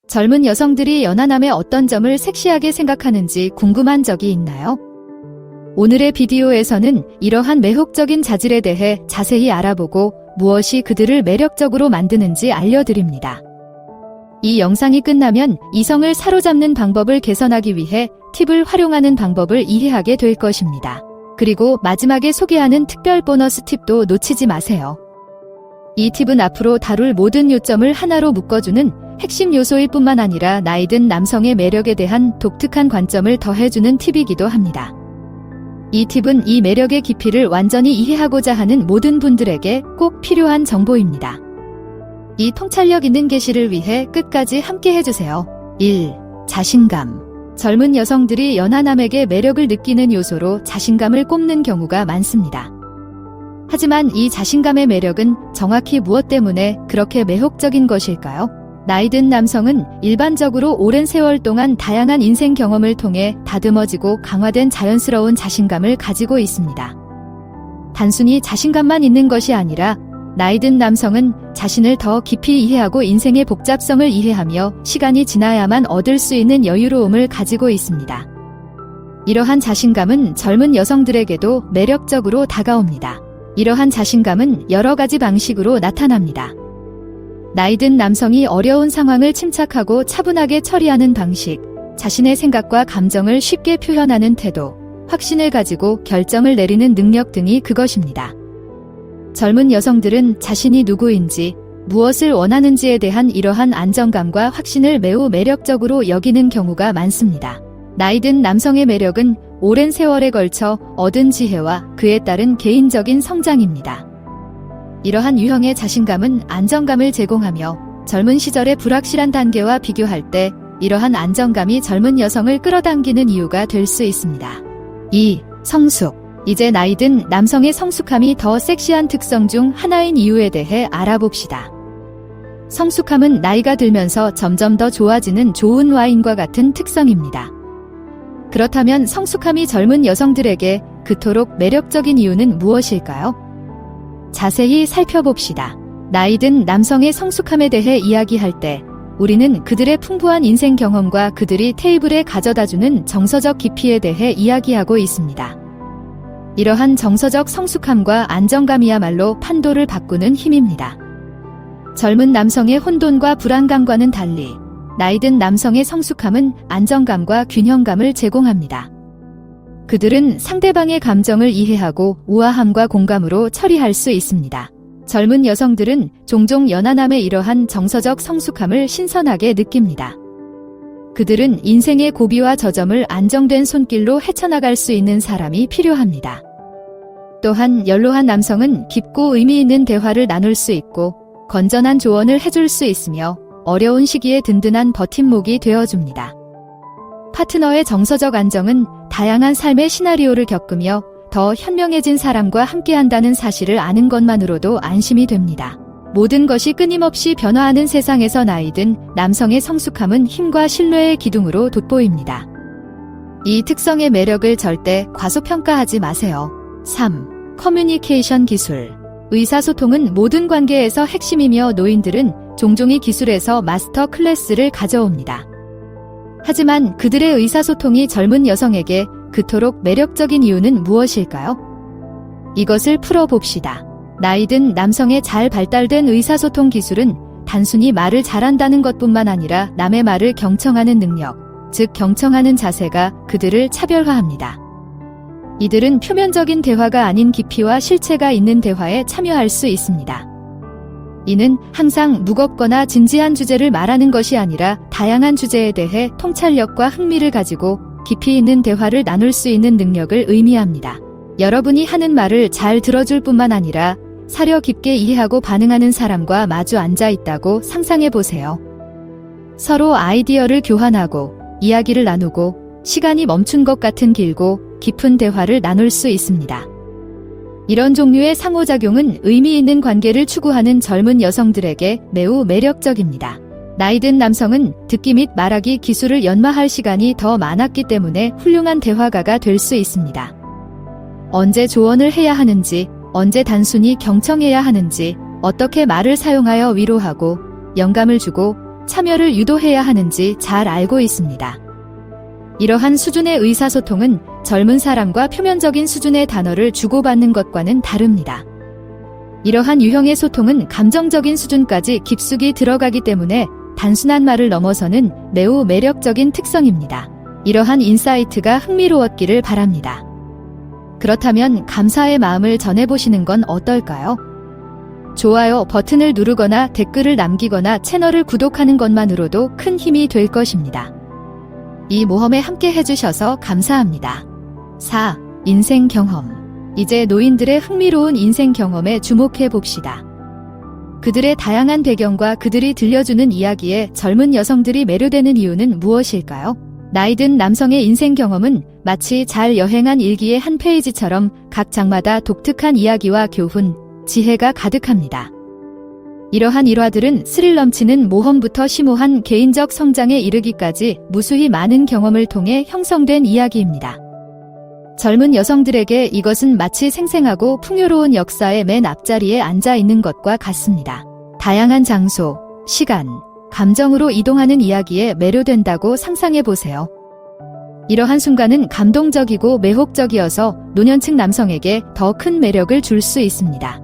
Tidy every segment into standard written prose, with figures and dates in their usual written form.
젊은 여성들이 연하남의 어떤 점을 섹시하게 생각하는지 궁금한 적이 있나요? 오늘의 비디오에서는 이러한 매혹적인 자질에 대해 자세히 알아보고 무엇이 그들을 매력적으로 만드는지 알려드립니다. 이 영상이 끝나면 이성을 사로잡는 방법을 개선하기 위해 팁을 활용하는 방법을 이해하게 될 것입니다. 그리고 마지막에 소개하는 특별 보너스 팁도 놓치지 마세요. 이 팁은 앞으로 다룰 모든 요점을 하나로 묶어주는 핵심 요소일 뿐만 아니라 나이든 남성의 매력에 대한 독특한 관점을 더해주는 팁이기도 합니다. 이 팁은 이 매력의 깊이를 완전히 이해하고자 하는 모든 분들에게 꼭 필요한 정보입니다. 이 통찰력 있는 계시를 위해 끝까지 함께 해주세요. 1. 자신감. 젊은 여성들이 연하남에게 매력을 느끼는 요소로 자신감을 꼽는 경우가 많습니다. 하지만 이 자신감의 매력은 정확히 무엇 때문에 그렇게 매혹적인 것일까요? 나이든 남성은 일반적으로 오랜 세월 동안 다양한 인생 경험을 통해 다듬어지고 강화된 자연스러운 자신감을 가지고 있습니다. 단순히 자신감만 있는 것이 아니라 나이든 남성은 자신을 더 깊이 이해하고 인생의 복잡성을 이해하며 시간이 지나야만 얻을 수 있는 여유로움을 가지고 있습니다. 이러한 자신감은 젊은 여성들에게도 매력적으로 다가옵니다. 이러한 자신감은 여러 가지 방식으로 나타납니다. 나이든 남성이 어려운 상황을 침착하고 차분하게 처리하는 방식, 자신의 생각과 감정을 쉽게 표현하는 태도, 확신을 가지고 결정을 내리는 능력 등이 그것입니다. 젊은 여성들은 자신이 누구인지, 무엇을 원하는지에 대한 이러한 안정감과 확신을 매우 매력적으로 여기는 경우가 많습니다. 나이든 남성의 매력은 오랜 세월에 걸쳐 얻은 지혜와 그에 따른 개인적인 성장입니다. 이러한 유형의 자신감은 안정감을 제공하며 젊은 시절의 불확실한 단계와 비교할 때 이러한 안정감이 젊은 여성을 끌어당기는 이유가 될 수 있습니다. 2. 성숙. 이제 나이든 남성의 성숙함이 더 섹시한 특성 중 하나인 이유에 대해 알아봅시다. 성숙함은 나이가 들면서 점점 더 좋아지는 좋은 와인과 같은 특성입니다. 그렇다면 성숙함이 젊은 여성들에게 그토록 매력적인 이유는 무엇일까요? 자세히 살펴봅시다. 나이든 남성의 성숙함에 대해 이야기할 때 우리는 그들의 풍부한 인생 경험과 그들이 테이블에 가져다주는 정서적 깊이에 대해 이야기하고 있습니다. 이러한 정서적 성숙함과 안정감이야말로 판도를 바꾸는 힘입니다. 젊은 남성의 혼돈과 불안감과는 달리 나이든 남성의 성숙함은 안정감과 균형감을 제공합니다. 그들은 상대방의 감정을 이해하고 우아함과 공감으로 처리할 수 있습니다. 젊은 여성들은 종종 연하남의 이러한 정서적 성숙함을 신선하게 느낍니다. 그들은 인생의 고비와 저점을 안정된 손길로 헤쳐나갈 수 있는 사람이 필요합니다. 또한 연로한 남성은 깊고 의미 있는 대화를 나눌 수 있고 건전한 조언을 해줄 수 있으며 어려운 시기에 든든한 버팀목이 되어줍니다. 파트너의 정서적 안정은 다양한 삶의 시나리오를 겪으며 더 현명해진 사람과 함께한다는 사실을 아는 것만으로도 안심이 됩니다. 모든 것이 끊임없이 변화하는 세상에서 나이든 남성의 성숙함은 힘과 신뢰의 기둥으로 돋보입니다. 이 특성의 매력을 절대 과소평가하지 마세요. 3. 커뮤니케이션 기술. 의사소통은 모든 관계에서 핵심이며 노인들은 종종 이 기술에서 마스터 클래스를 가져옵니다. 하지만 그들의 의사소통이 젊은 여성에게 그토록 매력적인 이유는 무엇일까요? 이것을 풀어봅시다. 나이든 남성의 잘 발달된 의사소통 기술은 단순히 말을 잘한다는 것뿐만 아니라 남의 말을 경청하는 능력, 즉 경청하는 자세가 그들을 차별화합니다. 이들은 표면적인 대화가 아닌 깊이와 실체가 있는 대화에 참여할 수 있습니다. 이는 항상 무겁거나 진지한 주제를 말하는 것이 아니라 다양한 주제에 대해 통찰력과 흥미를 가지고 깊이 있는 대화를 나눌 수 있는 능력을 의미합니다. 여러분이 하는 말을 잘 들어줄 뿐만 아니라 사려 깊게 이해하고 반응하는 사람과 마주 앉아 있다고 상상해 보세요. 서로 아이디어를 교환하고 이야기를 나누고 시간이 멈춘 것 같은 길고 깊은 대화를 나눌 수 있습니다. 이런 종류의 상호작용은 의미 있는 관계를 추구하는 젊은 여성들에게 매우 매력적입니다. 나이든 남성은 듣기 및 말하기 기술을 연마할 시간이 더 많았기 때문에 훌륭한 대화가가 될 수 있습니다. 언제 조언을 해야 하는지, 언제 단순히 경청해야 하는지, 어떻게 말을 사용하여 위로하고 영감을 주고 참여를 유도해야 하는지 잘 알고 있습니다. 이러한 수준의 의사소통은 젊은 사람과 표면적인 수준의 단어를 주고받는 것과는 다릅니다. 이러한 유형의 소통은 감정적인 수준까지 깊숙이 들어가기 때문에 단순한 말을 넘어서는 매우 매력적인 특성입니다. 이러한 인사이트가 흥미로웠기를 바랍니다. 그렇다면 감사의 마음을 전해보시는 건 어떨까요? 좋아요 버튼을 누르거나 댓글을 남기거나 채널을 구독하는 것만으로도 큰 힘이 될 것입니다. 이 모험에 함께 해주셔서 감사합니다. 4. 인생 경험. 이제 노인들의 흥미로운 인생 경험에 주목해 봅시다. 그들의 다양한 배경과 그들이 들려주는 이야기에 젊은 여성들이 매료되는 이유는 무엇일까요? 나이든 남성의 인생 경험은 마치 잘 여행한 일기의 한 페이지처럼 각 장마다 독특한 이야기와 교훈, 지혜가 가득합니다. 이러한 일화들은 스릴 넘치는 모험부터 심오한 개인적 성장에 이르기까지 무수히 많은 경험을 통해 형성된 이야기입니다. 젊은 여성들에게 이것은 마치 생생하고 풍요로운 역사의 맨 앞자리에 앉아 있는 것과 같습니다. 다양한 장소, 시간, 감정으로 이동하는 이야기에 매료된다고 상상해 보세요. 이러한 순간은 감동적이고 매혹적이어서 노년층 남성에게 더 큰 매력을 줄 수 있습니다.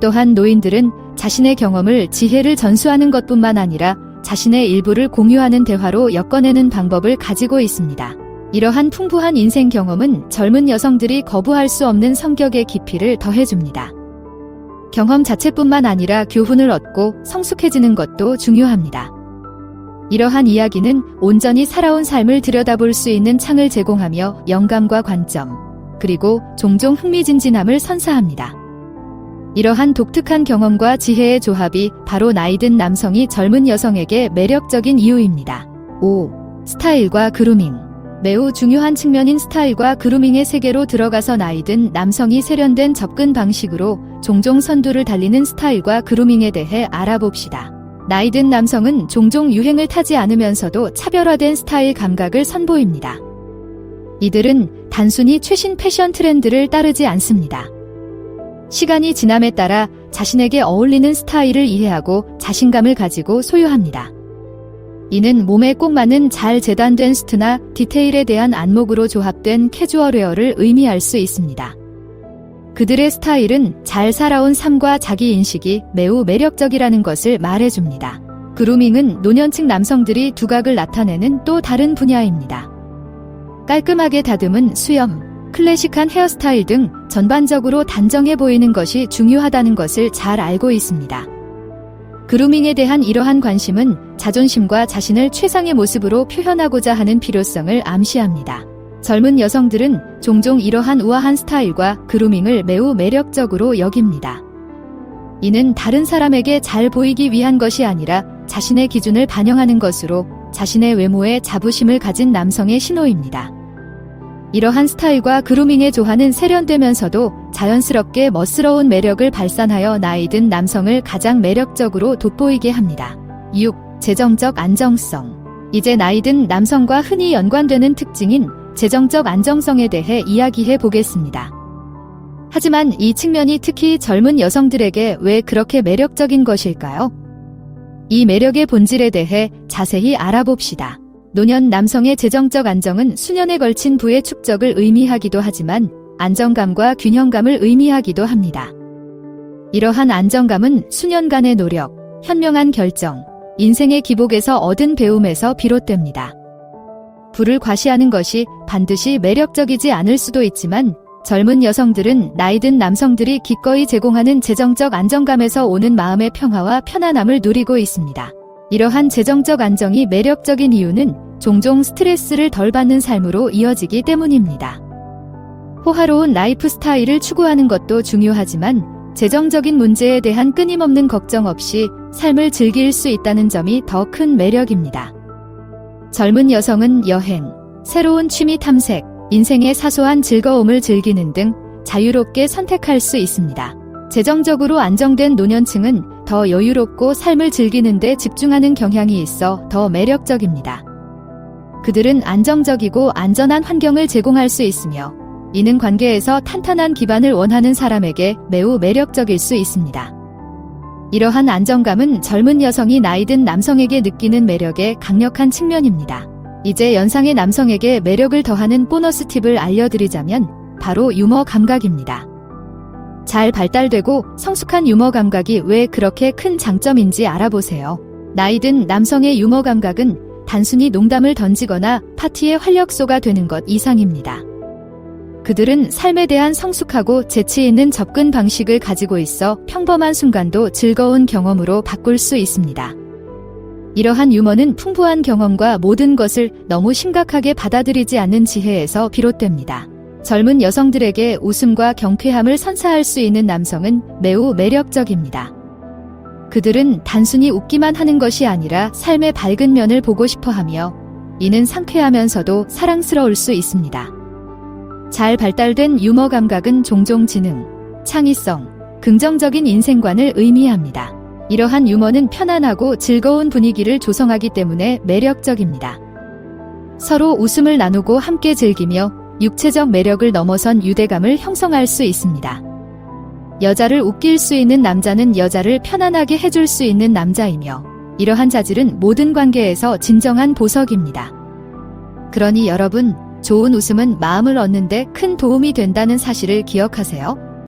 또한 노인들은 자신의 경험을 지혜를 전수하는 것뿐만 아니라 자신의 일부를 공유하는 대화로 엮어내는 방법을 가지고 있습니다. 이러한 풍부한 인생 경험은 젊은 여성들이 거부할 수 없는 성격의 깊이를 더해줍니다. 경험 자체뿐만 아니라 교훈을 얻고 성숙해지는 것도 중요합니다. 이러한 이야기는 온전히 살아온 삶을 들여다볼 수 있는 창을 제공하며 영감과 관점, 그리고 종종 흥미진진함을 선사합니다. 이러한 독특한 경험과 지혜의 조합이 바로 나이든 남성이 젊은 여성에게 매력적인 이유입니다. 5. 스타일과 그루밍. 매우 중요한 측면인 스타일과 그루밍의 세계로 들어가서 나이든 남성이 세련된 접근 방식으로 종종 선두를 달리는 스타일과 그루밍에 대해 알아봅시다. 나이든 남성은 종종 유행을 타지 않으면서도 차별화된 스타일 감각을 선보입니다. 이들은 단순히 최신 패션 트렌드를 따르지 않습니다. 시간이 지남에 따라 자신에게 어울리는 스타일을 이해하고 자신감을 가지고 소유합니다. 이는 몸에 꼭 맞는 잘 재단된 수트나 디테일에 대한 안목으로 조합된 캐주얼웨어를 의미할 수 있습니다. 그들의 스타일은 잘 살아온 삶과 자기인식이 매우 매력적이라는 것을 말해줍니다. 그루밍은 노년층 남성들이 두각을 나타내는 또 다른 분야입니다. 깔끔하게 다듬은 수염, 클래식한 헤어스타일 등 전반적으로 단정해 보이는 것이 중요하다는 것을 잘 알고 있습니다. 그루밍에 대한 이러한 관심은 자존심과 자신을 최상의 모습으로 표현하고자 하는 필요성을 암시합니다. 젊은 여성들은 종종 이러한 우아한 스타일과 그루밍을 매우 매력적으로 여깁니다. 이는 다른 사람에게 잘 보이기 위한 것이 아니라 자신의 기준을 반영하는 것으로 자신의 외모에 자부심을 가진 남성의 신호입니다. 이러한 스타일과 그루밍의 조화는 세련되면서도 자연스럽게 멋스러운 매력을 발산하여 나이든 남성을 가장 매력적으로 돋보이게 합니다. 6. 재정적 안정성. 이제 나이든 남성과 흔히 연관되는 특징인 재정적 안정성에 대해 이야기해 보겠습니다. 하지만 이 측면이 특히 젊은 여성들에게 왜 그렇게 매력적인 것일까요? 이 매력의 본질에 대해 자세히 알아봅시다. 노년 남성의 재정적 안정은 수년에 걸친 부의 축적을 의미하기도 하지만 안정감과 균형감을 의미하기도 합니다. 이러한 안정감은 수년간의 노력, 현명한 결정, 인생의 기복에서 얻은 배움에서 비롯됩니다. 부를 과시하는 것이 반드시 매력적이지 않을 수도 있지만 젊은 여성들은 나이든 남성들이 기꺼이 제공하는 재정적 안정감에서 오는 마음의 평화와 편안함을 누리고 있습니다. 이러한 재정적 안정이 매력적인 이유는 종종 스트레스를 덜 받는 삶으로 이어지기 때문입니다. 호화로운 라이프 스타일을 추구하는 것도 중요하지만 재정적인 문제에 대한 끊임없는 걱정 없이 삶을 즐길 수 있다는 점이 더 큰 매력입니다. 젊은 여성은 여행, 새로운 취미 탐색, 인생의 사소한 즐거움을 즐기는 등 자유롭게 선택할 수 있습니다. 재정적으로 안정된 노년층은 더 여유롭고 삶을 즐기는 데 집중하는 경향이 있어 더 매력적입니다. 그들은 안정적이고 안전한 환경을 제공할 수 있으며 이는 관계에서 탄탄한 기반을 원하는 사람에게 매우 매력적일 수 있습니다. 이러한 안정감은 젊은 여성이 나이 든 남성에게 느끼는 매력의 강력한 측면입니다. 이제 연상의 남성에게 매력을 더하는 보너스 팁을 알려드리자면 바로 유머 감각입니다. 잘 발달되고 성숙한 유머 감각이 왜 그렇게 큰 장점인지 알아보세요. 나이 든 남성의 유머 감각은 단순히 농담을 던지거나 파티의 활력소가 되는 것 이상입니다. 그들은 삶에 대한 성숙하고 재치 있는 접근 방식을 가지고 있어 평범한 순간도 즐거운 경험으로 바꿀 수 있습니다. 이러한 유머는 풍부한 경험과 모든 것을 너무 심각하게 받아들이지 않는 지혜에서 비롯됩니다. 젊은 여성들에게 웃음과 경쾌함을 선사할 수 있는 남성은 매우 매력적입니다. 그들은 단순히 웃기만 하는 것이 아니라 삶의 밝은 면을 보고 싶어 하며 이는 상쾌하면서도 사랑스러울 수 있습니다. 잘 발달된 유머 감각은 종종 지능, 창의성, 긍정적인 인생관을 의미합니다. 이러한 유머는 편안하고 즐거운 분위기를 조성하기 때문에 매력적입니다. 서로 웃음을 나누고 함께 즐기며 육체적 매력을 넘어선 유대감을 형성할 수 있습니다. 여자를 웃길 수 있는 남자는 여자를 편안하게 해줄 수 있는 남자이며 이러한 자질은 모든 관계에서 진정한 보석입니다. 그러니 여러분, 좋은 웃음은 마음을 얻는 데 큰 도움이 된다는 사실을 기억하세요.